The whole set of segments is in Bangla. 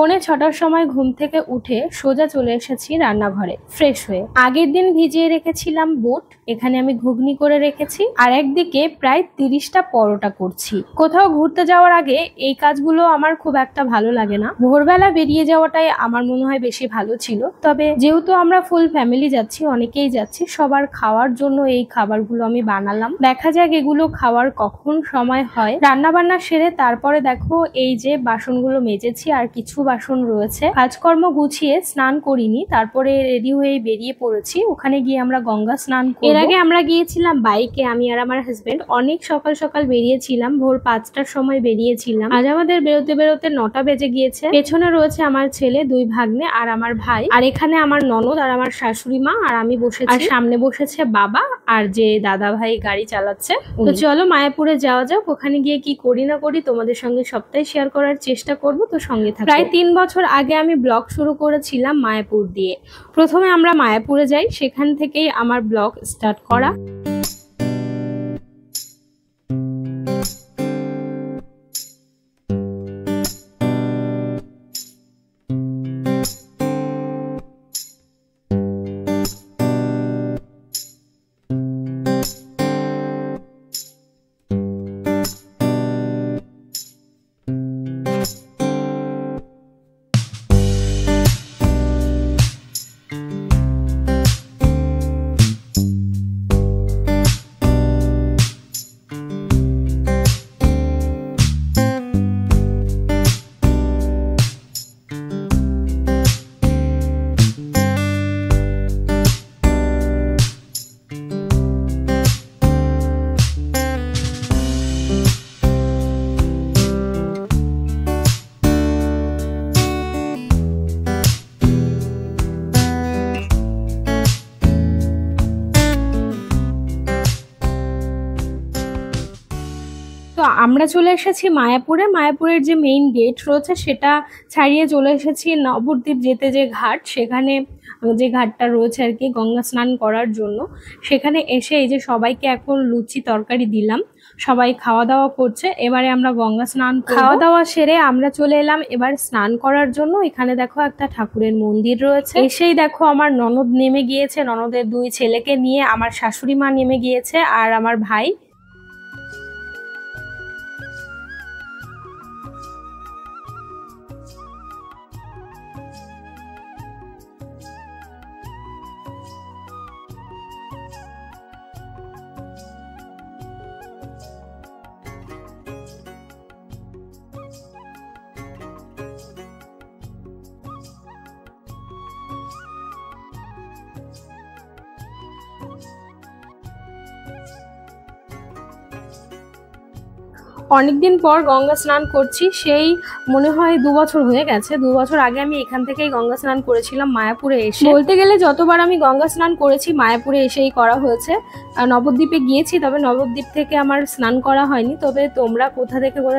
পৌনে ৬টার সময় ঘুম থেকে উঠে সোজা চলে এসেছি রান্নাঘরে ফ্রেশ হয়ে। আগের দিন ভিজিয়ে রেখেছিলাম বুট, এখানে আমি ঘুগনি করে রেখেছি, আর একদিকে প্রায় ৩০টা পরোটা করছি। কোথাও ঘুরতে যাওয়ার আগে এই কাজগুলো আমার খুব একটা ভালো লাগে না, ভোরবেলা বেরিয়ে যাওয়াটাই আমার মনে হয় বেশি ভালো ছিল। তবে যেহেতু আমরা ফুল ফ্যামিলি যাচ্ছি, অনেকেই যাচ্ছি, সবার খাওয়ার জন্য এই খাবারগুলো আমি বানালাম। দেখা যাক এগুলো খাওয়ার কখন সময় হয়। রান্না বান্না সেরে তারপরে দেখো এই যে বাসনগুলো মেজেছি, আর কিছু বাসন রয়েছে। কাজকর্ম গুছিয়ে স্নান করিনি, তারপরে রেডি হয়ে বেরিয়ে পড়েছি। ওখানে গিয়ে আমরা গঙ্গা স্নান করব। এর আগে আমরা গিয়েছিলাম বাইকে, আমি আর আমার হাজবেন্ড। অনেক সকাল সকাল বেরিয়েছিলাম, ভোর ৫টার সময় বেরিয়েছিলাম। আজ আমাদের বেরোতে বেরোতে ৯টা বেজে গিয়েছে। পেছনে রয়েছে আমার ছেলে, ২ ভাগ্নে আর আমার ভাই, আর এখানে আমার ননদ আর আমার শাশুড়ি মা, আর আমি বসেছি। আর সামনে বসেছে বাবা আর যে দাদা ভাই গাড়ি চালাচ্ছে। তো চলো মায়াপুরে যাওয়া যাক। ওখানে গিয়ে কি করি না করি তোমাদের সঙ্গে সবটাই শেয়ার করার চেষ্টা করব, তো সঙ্গে থাকো। প্রায় ৩ বছর আগে আমি ব্লগ শুরু করেছিলাম মায়াপুর দিয়ে। প্রথমে আমরা মায়াপুরে যাই, সেখান থেকেই আমার ব্লগ স্টার্ট করা। তো আমরা চলে এসেছি মায়াপুরে। মায়াপুরের যে মেইন গেট রয়েছে সেটা ছাড়িয়ে চলে এসেছি নবদ্বীপ যেতে যে ঘাট, সেখানে যে ঘাটটা রয়েছে আর কি গঙ্গা স্নান করার জন্য, সেখানে এসে এই যে সবাইকে এখন লুচি তরকারি দিলাম, সবাই খাওয়া দাওয়া করছে। এবারে আমরা গঙ্গা স্নান খাওয়া দাওয়া সেরে আমরা চলে এলাম এবার স্নান করার জন্য। এখানে দেখো একটা ঠাকুরের মন্দির রয়েছে। এসেই দেখো আমার ননদ নেমে গিয়েছে, ননদের 2 ছেলেকে নিয়ে। আমার শাশুড়ি মা নেমে গিয়েছে আর আমার ভাই। অনেকদিন পর গঙ্গা স্নান করছি, সেই মনে হয় 2 বছর হয়ে গেছে। 2 বছর আগে আমি এখান থেকেই গঙ্গা স্নান করেছিলাম মায়াপুরে এসে। বলতে গেলে যতবার আমি গঙ্গা স্নান করেছি মায়াপুরে এসেই করা হয়েছে। নবদ্বীপে গিয়েছি, তবে নবদ্বীপ থেকে আমার স্নান করা হয়নি। তবে তোমরা কোথা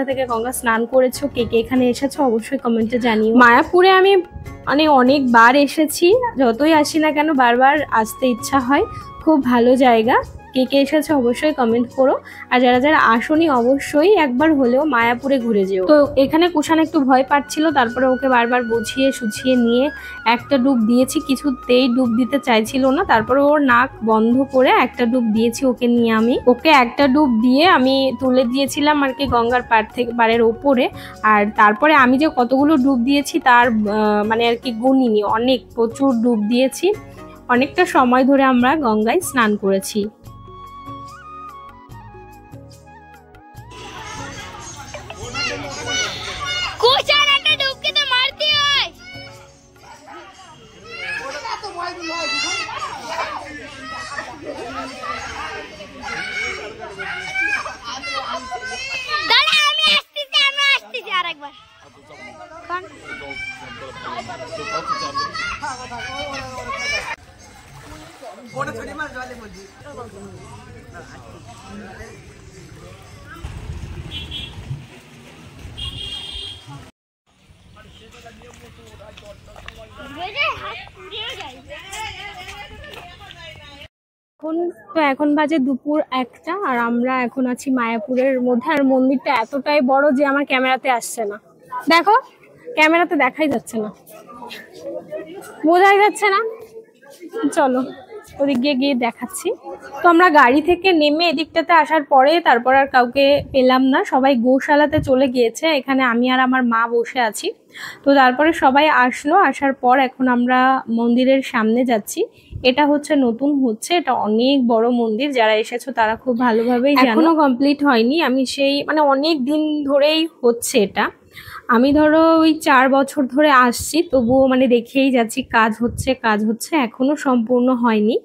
থেকে গঙ্গা স্নান করেছো, কে কে এখানে এসেছো অবশ্যই কমেন্টে জানিও। মায়াপুরে আমি অনেকবার এসেছি, যতই আসি না কেন বারবার আসতে ইচ্ছা হয়। খুব ভালো জায়গা। কে কে এসেছে অবশ্যই কমেন্ট করো, আর যারা যারা আসোনি অবশ্যই একবার হলেও মায়াপুরে ঘুরে যেও। তো এখানে কুষাণ একটু ভয় পাচ্ছিল, তারপরে ওকে বারবার বুঝিয়ে সুঝিয়ে নিয়ে একটা ডুব দিয়েছি। কিছুতেই ডুব দিতে চাইছিল না, তারপরে ওর নাক বন্ধ করে একটা ডুব দিয়েছি ওকে নিয়ে। ওকে একটা ডুব দিয়ে আমি তুলে দিয়েছিলাম আর কি গঙ্গার পাড়ের ওপরে। আর তারপরে আমি যে কতগুলো ডুব দিয়েছি তার আর কি গুনিনি, প্রচুর ডুব দিয়েছি। অনেকটা সময় ধরে আমরা গঙ্গায় স্নান করেছি। এখন বাজে দুপুর 1টা, আর আমরা এখন আছি মায়াপুরের মধ্যে। আর মন্দিরটা এতটাই বড় যে আমার ক্যামেরাতে আসছে না। দেখো ক্যামেরাতে দেখাই যাচ্ছে না, বোঝাই যাচ্ছে না। চলো ওদিক গিয়ে গিয়ে দেখাচ্ছি। তো আমরা গাড়ি থেকে নেমে এদিকটাতে আসার পরে তারপর আর কাউকে পেলাম না, সবাই গোশালাতে চলে গিয়েছে। এখানে আমি আর আমার মা বসে আছি। তো তারপরে সবাই আসলো, আসার পর এখন আমরা মন্দিরের সামনে যাচ্ছি। এটা হচ্ছে নতুন হচ্ছে, এটা অনেক বড় মন্দির, যারা এসেছো তারা খুব ভালোভাবেই জানো। এখনো কমপ্লিট হয়নি, আমি সেই মানে অনেক দিন ধরেই হচ্ছে এটা। আমি ধরো ওই 4 বছর ধরে আসছি, তবুও মানে দেখেই যাচ্ছি কাজ হচ্ছে, এখনো সম্পূর্ণ হয়নি।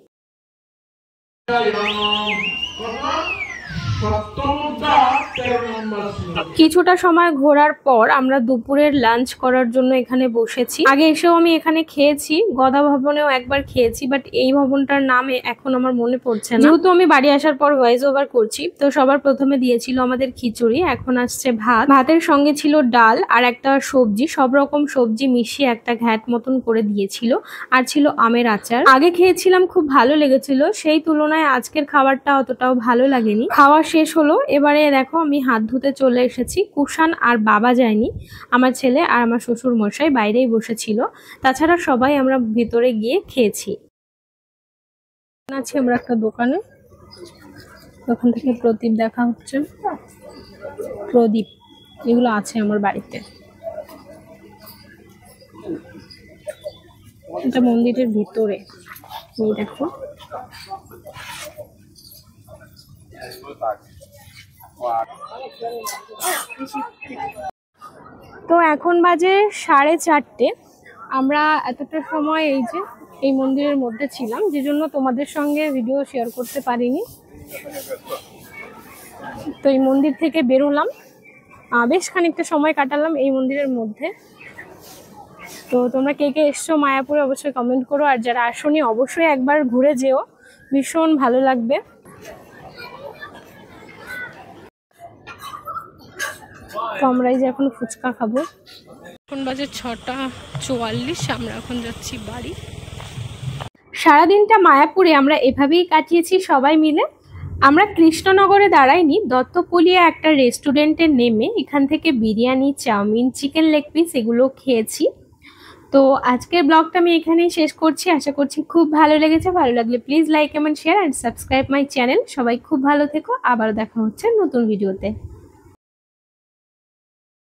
কিছুটা সময় ঘোরার পর আমরা দুপুরের লাঞ্চ করার জন্য এখানে বসেছি। আগে এসেও আমি এখানে খেয়েছি, গদা ভবনেও একবার খেয়েছি, বাট এই ভবনটার নামে এখন আমার মনে পড়ছে না, যেহেতু আমি বাড়ি আসার পর ভয়েস ওভার করছি। তো সবার প্রথমে দিয়েছিল আমাদের খিচুড়ি, এখন আসছে ভাত, ভাতের সঙ্গে ছিল ডাল আর একটা সবজি, সব রকম সবজি মিশিয়ে একটা ঘ্যাট মতন করে দিয়েছিল, আর ছিল আমের আচার। আগে খেয়েছিলাম, খুব ভালো লেগেছিল, সেই তুলনায় আজকের খাবারটা অতটাও ভালো লাগেনি। খাওয়া শেষ হলো, এবারে দেখো আমি হাত ধুতে চলে এসেছি। কুষাণ আর বাবা যায়নি, আমার ছেলে আর আমার শ্বশুর মশাই বাইরেই বসেছিল, তাছাড়া সবাই আমরা ভিতরে গিয়ে খেয়েছি। আছি আমরা একটা দোকানে, ওখান থেকে প্রদীপ দেখা হচ্ছে, প্রদীপ এগুলো আছে আমার বাড়িতে। এটা মন্দিরের ভিতরে, এই দেখো। তো এখন বাজে 4:30। আমরা এতটা সময় এই মন্দিরের মধ্যে ছিলাম, যে জন্য তোমাদের সঙ্গে ভিডিও শেয়ার করতে পারিনি। তো এই মন্দির থেকে বেরোলাম, বেশ খানিকটা সময় কাটালাম এই মন্দিরের মধ্যে। তো তোমরা কে কে এসছো মায়াপুরে অবশ্যই কমেন্ট করো, আর যারা আসোনি অবশ্যই একবার ঘুরে যেও, ভীষণ ভালো লাগবে। তো আমরা এই যে এখন ফুচকা খাবো। এখন বাজে 6:44, আমরা এখন যাচ্ছি বাড়ি। সারাদিনটা মায়াপুরে আমরা এভাবেই কাটিয়েছি সবাই মিলে। আমরা কৃষ্ণনগরে দাঁড়াইনি, দত্তপলিয়া একটা রেস্টুরেন্টে নেমে এখান থেকে biryani, chowmein, chicken leg piece এগুলো খেয়েছি। তো আজকের ব্লগটা আমি এখানেই শেষ করছি, আশা করছি খুব ভালো লেগেছে। ভালো লাগলে please like, comment, share and subscribe my channel. সবাই খুব ভালো থেকো, আবার দেখা হচ্ছে নতুন ভিডিওতে।